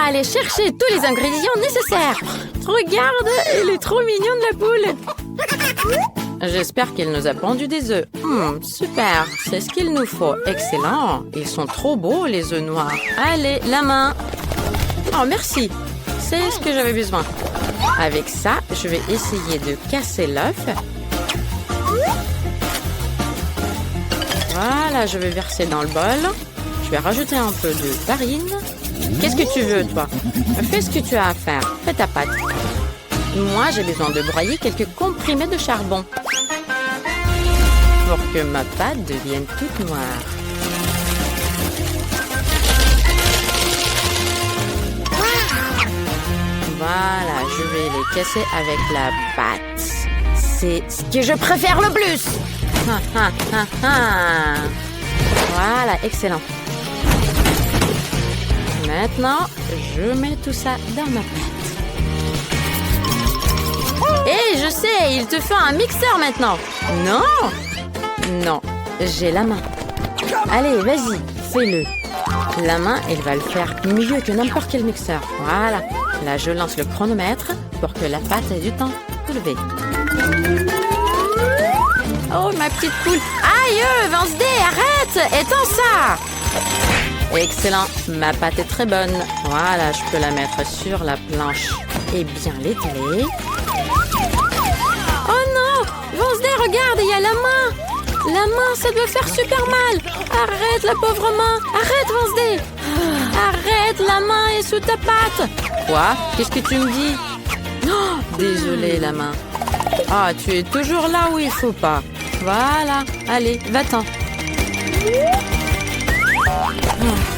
aller chercher tous les ingrédients nécessaires. Regarde, elle est trop mignonne la poule. J'espère qu'elle nous a pondu des œufs. Super, c'est ce qu'il nous faut. Excellent. Ils sont trop beaux, les œufs noirs. Allez, la main. Oh, merci. C'est ce que j'avais besoin. Avec ça, je vais essayer de casser l'œuf. Voilà, je vais verser dans le bol. Je vais rajouter un peu de farine. Qu'est-ce que tu veux, toi? Fais ce que tu as à faire. Fais ta pâte. Moi, j'ai besoin de broyer quelques comprimés de charbon pour que ma pâte devienne toute noire. Voilà, je vais les casser avec la pâte. C'est ce que je préfère le plus. Voilà, excellent. Maintenant, je mets tout ça dans ma pâte. Hé, je sais, il te faut un mixeur maintenant. Non. Non, j'ai la main. Allez, vas-y, fais-le. La main, elle va le faire mieux que n'importe quel mixeur. Voilà. Là, je lance le chronomètre pour que la pâte ait du temps de lever. Oh, ma petite poule. Aïe, Wednesday, arrête! Étends ça! Excellent. Ma pâte est très bonne. Voilà, je peux la mettre sur la planche et bien l'étaler. Oh non! Wednesday, regarde, il y a la main! La main, ça doit faire super mal! Arrête, la pauvre main! Arrête, Wednesday! Arrête, la main est sous ta patte! Quoi? Qu'est-ce que tu me dis? Oh, désolée, la main. Ah, tu es toujours là où il faut pas. Voilà. Allez, va-t'en.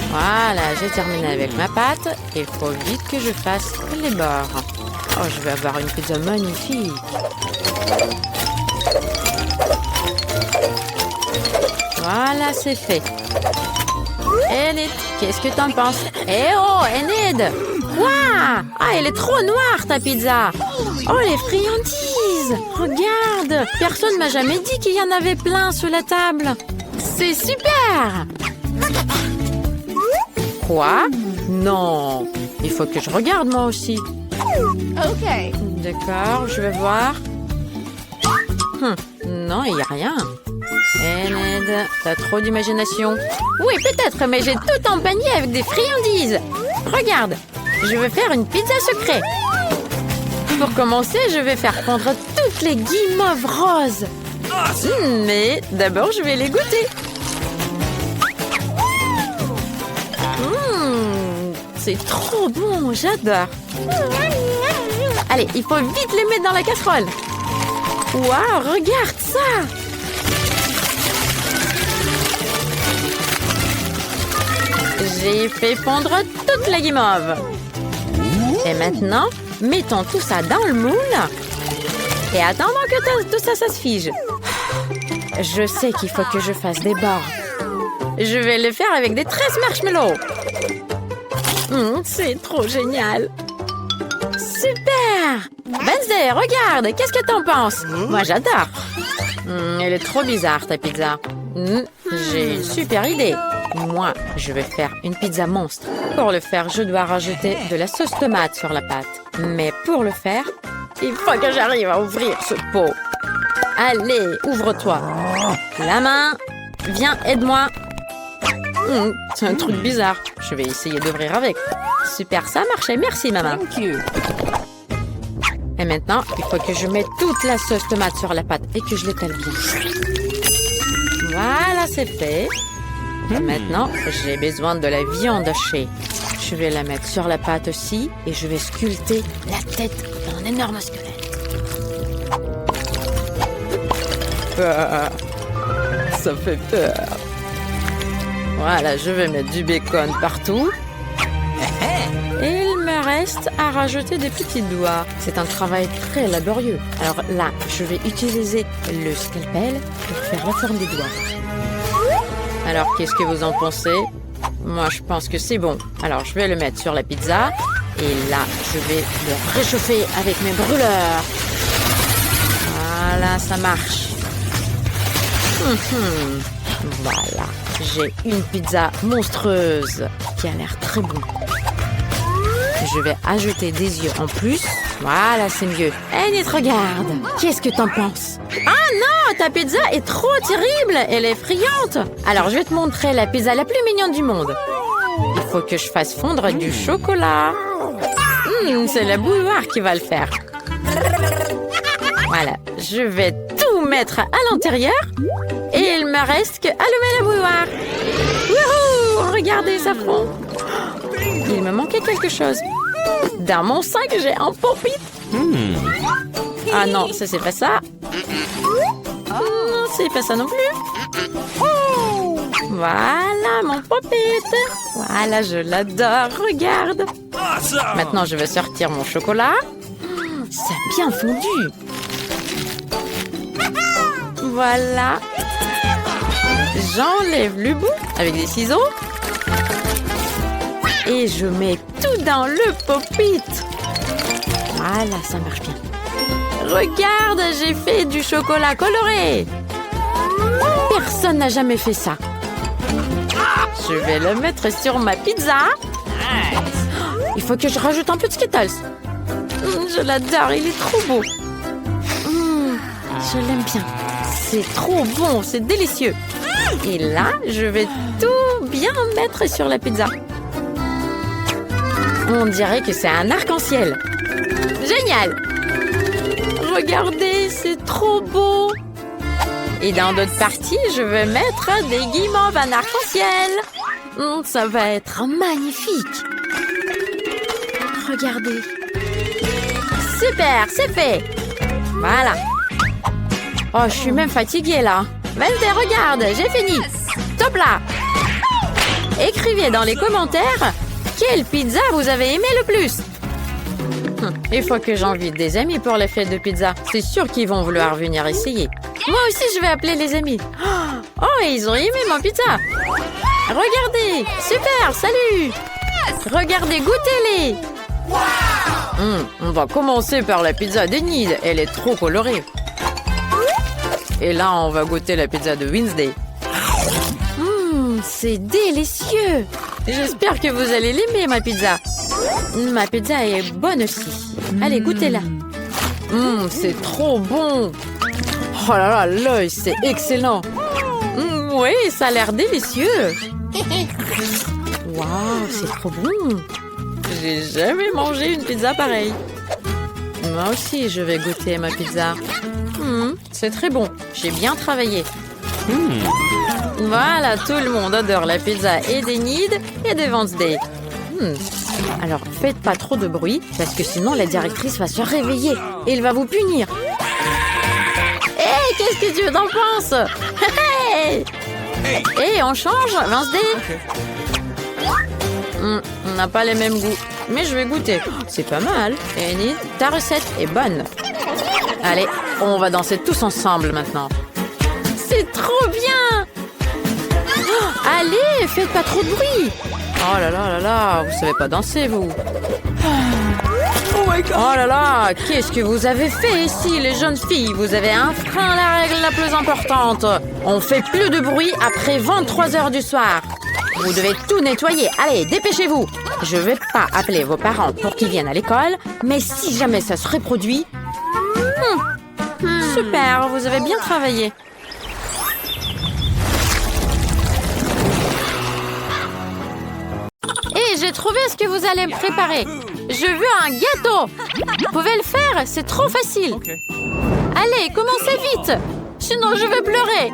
Voilà, j'ai terminé avec ma pâte. Il faut vite que je fasse les bords. Oh, je vais avoir une pizza magnifique. Voilà, c'est fait. Enid, qu'est-ce que t'en penses? Eh oh, Enid! Quoi? Ah, elle est trop noire, ta pizza! Oh, les friandises! Regarde! Personne m'a jamais dit qu'il y en avait plein sur la table. C'est super! Quoi? Non! Il faut que je regarde, moi aussi. Ok. D'accord, je vais voir. Non, il n'y a rien. Enid, t'as trop d'imagination. Oui, peut-être, mais j'ai tout empaigné avec des friandises. Regarde, je vais faire une pizza secret. Pour commencer, je vais faire fondre toutes les guimauves roses. Mais d'abord, je vais les goûter. C'est trop bon, j'adore. Allez, il faut vite les mettre dans la casserole. Waouh, regarde ça! J'ai fait fondre toute la guimauve. Et maintenant, mettons tout ça dans le moule. Et attendons que tout ça se fige. Je sais qu'il faut que je fasse des bords. Je vais le faire avec des tresses marshmallows. C'est trop génial. Super! Wednesday, regarde, qu'est-ce que t'en penses? Moi, j'adore. Elle est trop bizarre, ta pizza. J'ai une super idée. Moi, je vais faire une pizza monstre. Pour le faire, je dois rajouter de la sauce tomate sur la pâte. Mais pour le faire, il faut que j'arrive à ouvrir ce pot. Allez, ouvre-toi. La main. Viens, aide-moi. C'est un truc bizarre. Je vais essayer d'ouvrir avec. Super, ça a marché. Merci, maman. Thank you. Et maintenant, il faut que je mette toute la sauce tomate sur la pâte et que je l'étale bien. Voilà, c'est fait. Et maintenant, j'ai besoin de la viande hachée. Je vais la mettre sur la pâte aussi et je vais sculpter la tête d'un énorme squelette. Ça fait peur. Voilà, je vais mettre du bacon partout. Et il me reste à rajouter des petits doigts. C'est un travail très laborieux. Alors là, je vais utiliser le scalpel pour faire la forme des doigts. Alors, qu'est-ce que vous en pensez? Moi, je pense que c'est bon. Alors, je vais le mettre sur la pizza. Et là, je vais le réchauffer avec mes brûleurs. Voilà, ça marche. Voilà, j'ai une pizza monstrueuse qui a l'air très bon. Je vais ajouter des yeux en plus. Voilà, c'est mieux. Enid, regarde. Qu'est-ce que t'en penses? Ah non, ta pizza est trop terrible. Elle est friande. Alors, je vais te montrer la pizza la plus mignonne du monde. Il faut que je fasse fondre du chocolat. C'est la bouilloire qui va le faire. Voilà, je vais tout mettre à l'intérieur. Et il me reste qu'à allumer la bouilloire. Wouhou! Regardez, ça fond. Il me manquait quelque chose. Dans mon sac, j'ai un pop-it. Ah non, ça c'est pas ça. Non, c'est pas ça non plus. Voilà mon pop-it. Voilà, je l'adore. Regarde. Maintenant, je vais sortir mon chocolat. Ça a bien fondu. Voilà. J'enlève le bout avec des ciseaux. Et je mets tout dans le pop-it. Voilà, ça marche bien. Regarde, j'ai fait du chocolat coloré. Personne n'a jamais fait ça. Je vais le mettre sur ma pizza. Il faut que je rajoute un peu de Skittles. Je l'adore, il est trop beau. Je l'aime bien. C'est trop bon, c'est délicieux. Et là, je vais tout bien mettre sur la pizza. On dirait que c'est un arc-en-ciel. Génial! Regardez, c'est trop beau. Et dans d'autres parties, je vais mettre des guimauves en arc-en-ciel. Ça va être magnifique. Regardez. Super, c'est fait. Voilà. Oh, je suis même fatiguée là. Wednesday, regarde, j'ai fini. Top là. Écrivez dans les commentaires quelle pizza vous avez aimé le plus. Il faut que j'invite des amis pour les fêtes de pizza. C'est sûr qu'ils vont vouloir venir essayer. Moi aussi, je vais appeler les amis. Oh, ils ont aimé ma pizza. Regardez, super, salut. Regardez, goûtez-les. On va commencer par la pizza d'Enid. Elle est trop colorée. Et là, on va goûter la pizza de Wednesday. C'est délicieux. J'espère que vous allez l'aimer, ma pizza. Ma pizza est bonne aussi. Allez, goûtez-la. C'est trop bon. Oh là là, l'œil, c'est excellent. Oui, ça a l'air délicieux. Waouh, c'est trop bon. J'ai jamais mangé une pizza pareille. Moi aussi, je vais goûter ma pizza. C'est très bon. J'ai bien travaillé. Voilà, tout le monde adore la pizza et d'Enid et de Wednesday. Alors, faites pas trop de bruit, parce que sinon la directrice va se réveiller et elle va vous punir. Hé, qu'est-ce que tu en penses? Hé, on change, Wednesday? On n'a pas les mêmes goûts, mais je vais goûter. C'est pas mal. Enid, ta recette est bonne. Allez, on va danser tous ensemble maintenant. C'est trop bien! Allez, faites pas trop de bruit. Oh là là là là, vous savez pas danser, vous. Oh là là, qu'est-ce que vous avez fait ici, les jeunes filles? Vous avez enfreint la règle la plus importante. On fait plus de bruit après 23 heures du soir. Vous devez tout nettoyer. Allez, dépêchez-vous. Je vais pas appeler vos parents pour qu'ils viennent à l'école, mais si jamais ça se reproduit... Super, vous avez bien travaillé. Et j'ai trouvé ce que vous allez me préparer. Je veux un gâteau. Vous pouvez le faire, c'est trop facile. Allez, commencez vite. Sinon, je vais pleurer.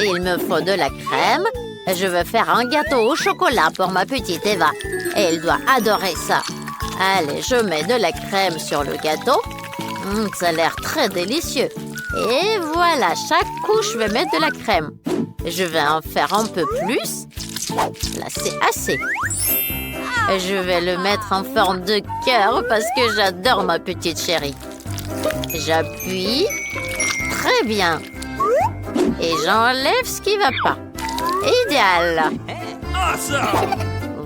Il me faut de la crème. Je veux faire un gâteau au chocolat pour ma petite Eva. Et elle doit adorer ça. Allez, je mets de la crème sur le gâteau. Ça a l'air très délicieux. Et voilà, chaque couche, je vais mettre de la crème. Je vais en faire un peu plus. Là, c'est assez. Je vais le mettre en forme de cœur parce que j'adore ma petite chérie. J'appuie. Très bien. Et j'enlève ce qui ne va pas. Idéal.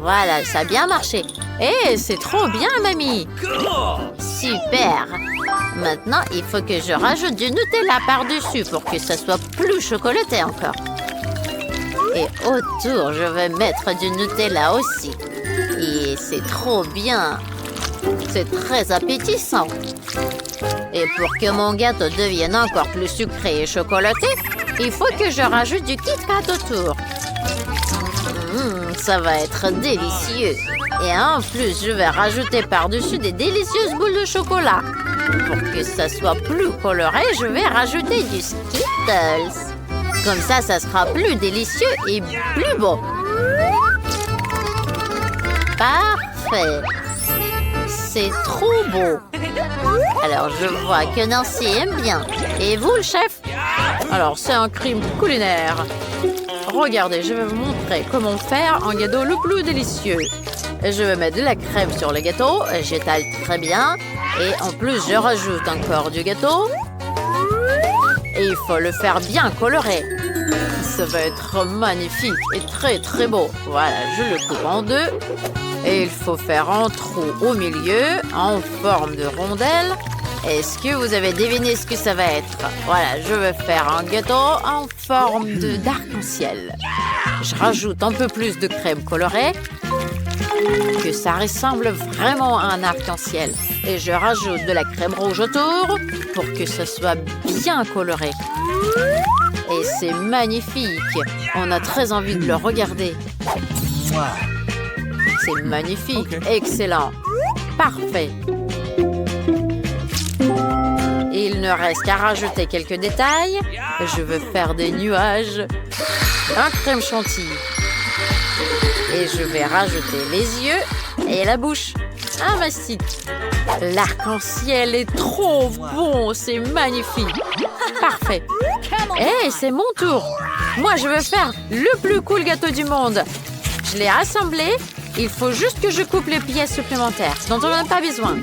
Voilà, ça a bien marché. Eh, c'est trop bien, mamie. Super. Maintenant, il faut que je rajoute du Nutella par-dessus pour que ça soit plus chocolaté encore. Et autour, je vais mettre du Nutella aussi. Et c'est trop bien. C'est très appétissant. Et pour que mon gâteau devienne encore plus sucré et chocolaté, il faut que je rajoute du Kit Kat autour. Ça va être délicieux. Et en plus, je vais rajouter par-dessus des délicieuses boules de chocolat. Pour que ça soit plus coloré, je vais rajouter du Skittles. Comme ça sera plus délicieux et plus beau. Parfait. C'est trop beau. Alors, je vois que Nancy aime bien. Et vous, le chef? Alors, c'est un crime culinaire. Regardez, je vais vous montrer comment faire un gâteau le plus délicieux. Je vais mettre de la crème sur le gâteau, j'étale très bien. Et en plus, je rajoute encore du gâteau. Et il faut le faire bien coloré. Ça va être magnifique et très très beau. Voilà, je le coupe en deux. Et il faut faire un trou au milieu en forme de rondelle. Est-ce que vous avez deviné ce que ça va être? Voilà, je vais faire un gâteau en forme d'arc-en-ciel. Je rajoute un peu plus de crème colorée, que ça ressemble vraiment à un arc-en-ciel. Et je rajoute de la crème rouge autour pour que ça soit bien coloré. Et c'est magnifique. On a très envie de le regarder. C'est magnifique. Excellent. Parfait. Il ne reste qu'à rajouter quelques détails. Je veux faire des nuages. Un crème chantilly. Et je vais rajouter les yeux et la bouche. Un mastic. L'arc-en-ciel est trop bon. C'est magnifique. Parfait. Hey, c'est mon tour. Moi, je veux faire le plus cool gâteau du monde. Je l'ai assemblé. Il faut juste que je coupe les pièces supplémentaires dont on n'a pas besoin.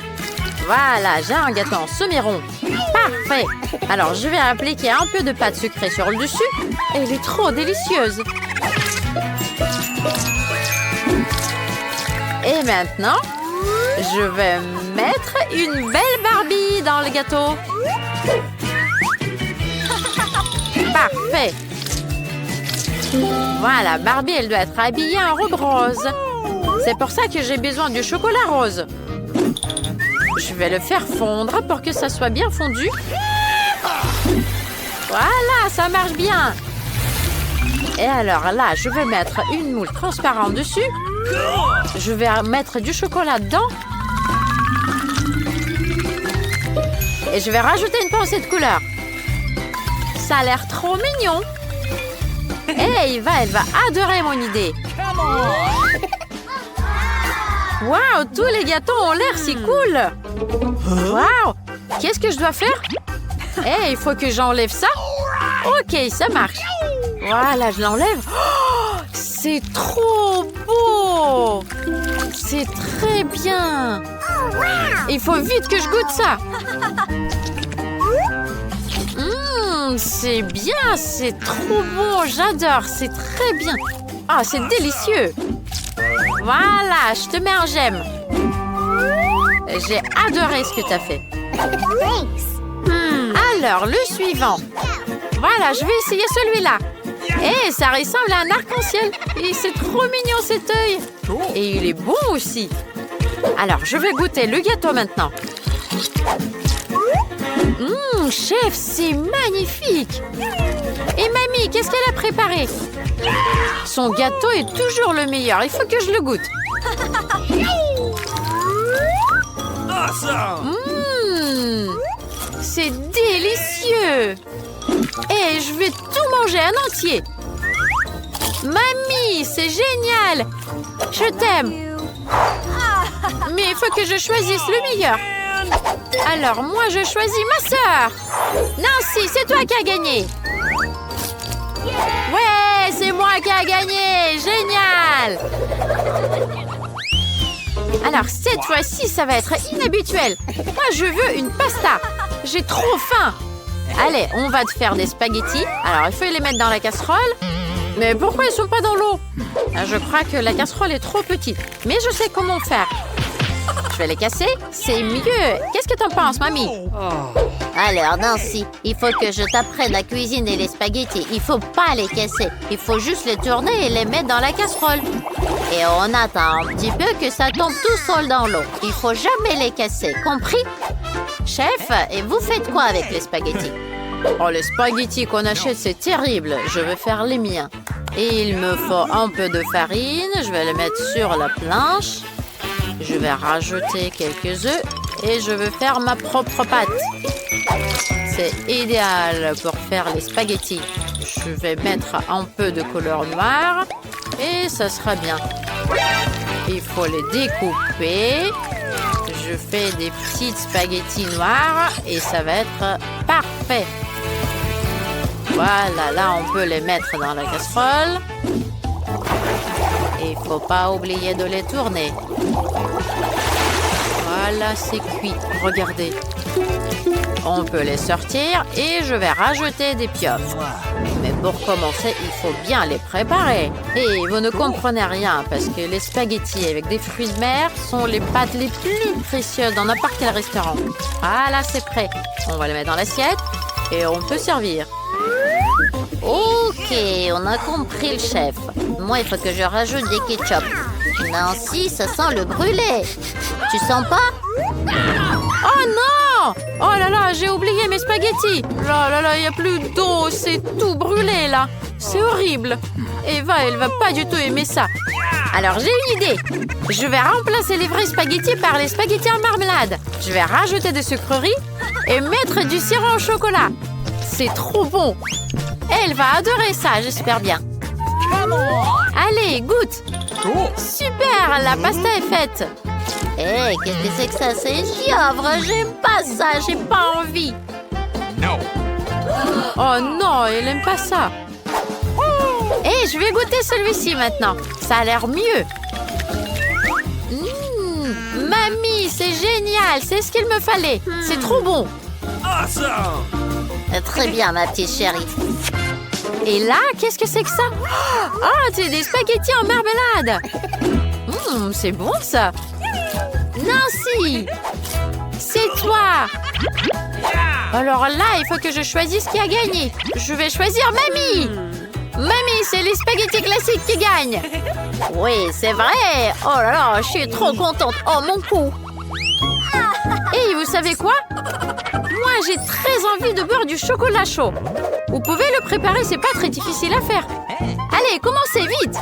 Voilà, j'ai un gâteau en semi-rond. Parfait. Alors, je vais appliquer un peu de pâte sucrée sur le dessus. Elle est trop délicieuse. Et maintenant, je vais mettre une belle Barbie dans le gâteau. Parfait. Voilà, Barbie, elle doit être habillée en robe rose. C'est pour ça que j'ai besoin du chocolat rose. Je vais le faire fondre pour que ça soit bien fondu. Voilà, ça marche bien. Et alors là, je vais mettre une moule transparente dessus. Je vais mettre du chocolat dedans. Et je vais rajouter une pincée de couleur. Ça a l'air trop mignon. Et elle va adorer mon idée. Waouh, tous les gâteaux ont l'air si cool. Waouh, qu'est-ce que je dois faire? Il faut que j'enlève ça. Ok, ça marche. Voilà, je l'enlève. Oh, c'est trop beau. C'est très bien. Il faut vite que je goûte ça. C'est bien, c'est trop bon. J'adore, c'est très bien. Ah, c'est délicieux. Voilà, je te mets un j'aime. J'ai adoré ce que tu as fait. Alors, le suivant. Voilà, je vais essayer celui-là. Et ça ressemble à un arc-en-ciel. Et c'est trop mignon cet œil. Et il est bon aussi. Alors, je vais goûter le gâteau maintenant. Chef, c'est magnifique. Et mamie, qu'est-ce qu'elle a préparé? Son gâteau est toujours le meilleur. Il faut que je le goûte. C'est délicieux. Et je vais tout manger en entier. Mamie, c'est génial. Je t'aime. Mais il faut que je choisisse le meilleur. Alors, moi, je choisis ma sœur. Nancy, c'est toi qui as gagné. Ouais, c'est moi qui ai gagné. Génial. Alors, cette fois-ci, ça va être inhabituel. Moi, je veux une pasta. J'ai trop faim. Allez, on va te faire des spaghettis. Alors, il faut les mettre dans la casserole. Mais pourquoi ils ne sont pas dans l'eau? Je crois que la casserole est trop petite. Mais je sais comment faire. Je vais les casser. C'est mieux. Qu'est-ce que t'en penses, mamie? Alors, Nancy, il faut que je t'apprenne à cuisiner les spaghettis. Il faut pas les casser. Il faut juste les tourner et les mettre dans la casserole. Et on attend un petit peu que ça tombe tout seul dans l'eau. Il faut jamais les casser, compris? Chef, et vous faites quoi avec les spaghettis? Oh, les spaghettis qu'on achète, c'est terrible. Je vais faire les miens. Et il me faut un peu de farine. Je vais les mettre sur la planche. Je vais rajouter quelques œufs. Et je vais faire ma propre pâte. C'est idéal pour faire les spaghettis. Je vais mettre un peu de couleur noire. Et ça sera bien. Il faut les découper. Je fais des petites spaghettis noirs. Et ça va être parfait. Voilà, là, on peut les mettre dans la casserole. Et il ne faut pas oublier de les tourner. Voilà, c'est cuit. Regardez. On peut les sortir et je vais rajouter des pieuvres. Mais pour commencer, il faut bien les préparer. Et vous ne comprenez rien parce que les spaghettis avec des fruits de mer sont les pâtes les plus précieuses dans n'importe quel restaurant. Voilà, c'est prêt. On va les mettre dans l'assiette et on peut servir. Ok, on a compris le chef. Moi, il faut que je rajoute des ketchup. Nancy, ça sent le brûlé. Tu sens pas? Oh non! Oh là là, j'ai oublié mes spaghettis. Là là là, il n'y a plus d'eau, c'est tout brûlé là. C'est horrible. Eva, elle va pas du tout aimer ça. Alors j'ai une idée. Je vais remplacer les vrais spaghettis par les spaghettis en marmelade. Je vais rajouter des sucreries et mettre du sirop au chocolat. C'est trop bon. Elle va adorer ça, j'espère bien. Allez, goûte. Super, la pasta est faite. Hé, qu'est-ce que c'est que ça? C'est giovre. J'aime pas ça. J'ai pas envie. Oh non, elle aime pas ça. Hé, je vais goûter celui-ci maintenant. Ça a l'air mieux. Mamie, c'est génial. C'est ce qu'il me fallait. C'est trop bon. Très bien, ma petite chérie. Et là, qu'est-ce que c'est que ça? Ah, c'est des spaghettis en marmelade. C'est bon ça. Nancy, c'est toi. Alors là, il faut que je choisisse qui a gagné. Je vais choisir Mamie. Mamie, c'est les spaghettis classiques qui gagnent. Oui, c'est vrai. Oh là là, je suis trop contente. Oh, mon cou. Et vous savez quoi? Moi, j'ai très envie de boire du chocolat chaud. Vous pouvez le préparer, c'est pas très difficile à faire. Allez, commencez vite.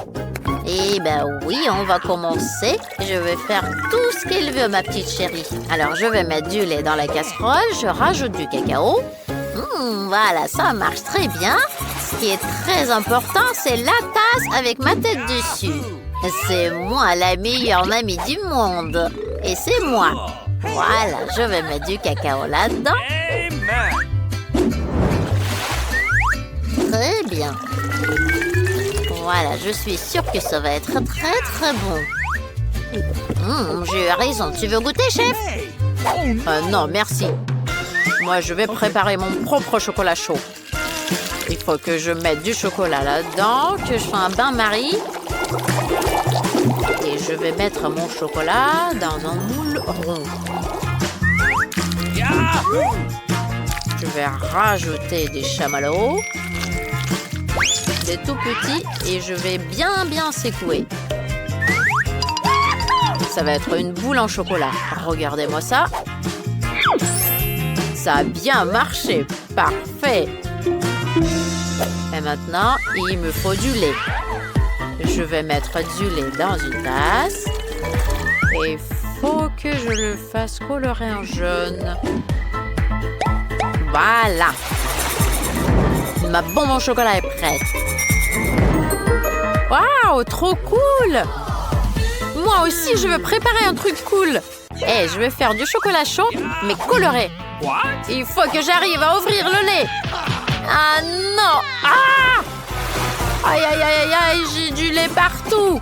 Eh ben oui, on va commencer. Je vais faire tout ce qu'il veut, ma petite chérie. Alors, je vais mettre du lait dans la casserole. Je rajoute du cacao. Voilà, ça marche très bien. Ce qui est très important, c'est la tasse avec ma tête dessus. C'est moi la meilleure mamie du monde. Et c'est moi. Voilà, je vais mettre du cacao là-dedans. Très bien. Voilà, je suis sûre que ça va être très, très bon. J'ai eu raison. Tu veux goûter, chef? Non, merci. Moi, je vais préparer mon propre chocolat chaud. Il faut que je mette du chocolat là-dedans, que je fasse un bain-marie. Et je vais mettre mon chocolat dans un moule rond. Je vais rajouter des chamallows. Des tout petits. Et je vais bien secouer. Ça va être une boule en chocolat. Regardez-moi ça. Ça a bien marché. Parfait. Et maintenant, il me faut du lait. Je vais mettre du lait dans une tasse. Et il faut que je le fasse colorer en jaune. Voilà. Ma bombe au chocolat est prête. Waouh, trop cool! Moi aussi, je veux préparer un truc cool. Et je vais faire du chocolat chaud, mais coloré. Il faut que j'arrive à ouvrir le lait. Ah non! Ah! Aïe, aïe, aïe, aïe, j'ai du lait partout.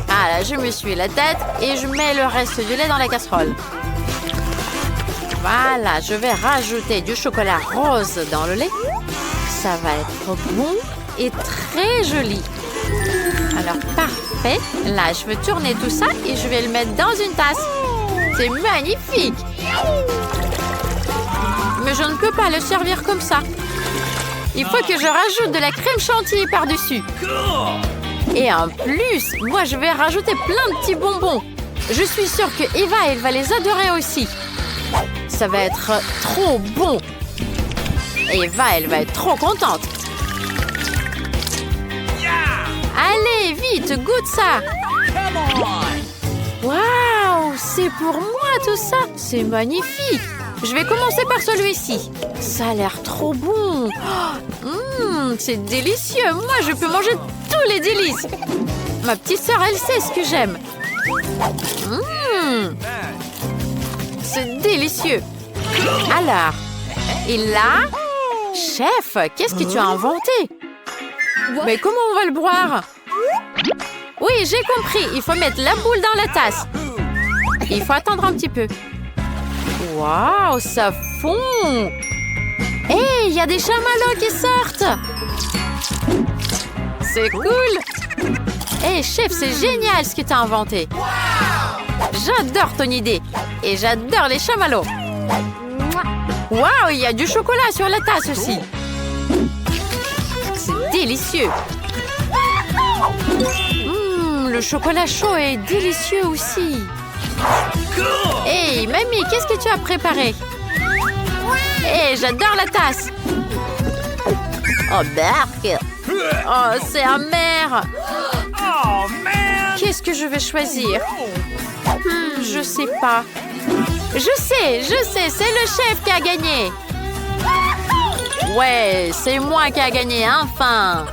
Ah là, je me suis la tête et je mets le reste du lait dans la casserole. Voilà, je vais rajouter du chocolat rose dans le lait. Ça va être bon et très joli. Alors, parfait. Là, je vais tourner tout ça et je vais le mettre dans une tasse. C'est magnifique. Mais je ne peux pas le servir comme ça. Il faut que je rajoute de la crème chantilly par-dessus. Et en plus, moi, je vais rajouter plein de petits bonbons. Je suis sûre que Eva, elle va les adorer aussi. Ça va être trop bon. Eva, elle va être trop contente. Allez, vite, goûte ça. Waouh, c'est pour moi tout ça. C'est magnifique. Je vais commencer par celui-ci. Ça a l'air trop bon. C'est délicieux. Moi, je peux manger tous les délices. Ma petite sœur, elle sait ce que j'aime. C'est délicieux. Alors, et là, chef, qu'est-ce que tu as inventé? Mais comment on va le boire? Oui, j'ai compris. Il faut mettre la boule dans la tasse. Il faut attendre un petit peu. Waouh, ça fond! Hé, il y a des chamallows qui sortent! C'est cool! Hé, chef, c'est génial ce que tu as inventé! J'adore ton idée! Et j'adore les chamallows! Waouh, il y a du chocolat sur la tasse aussi! C'est délicieux! Le chocolat chaud est délicieux aussi! Hey, mamie, qu'est-ce que tu as préparé? Hey, j'adore la tasse! Oh, Berk! Oh, c'est amer! Qu'est-ce que je vais choisir? Je sais pas. Je sais, c'est le chef qui a gagné! Ouais, c'est moi qui a gagné, enfin!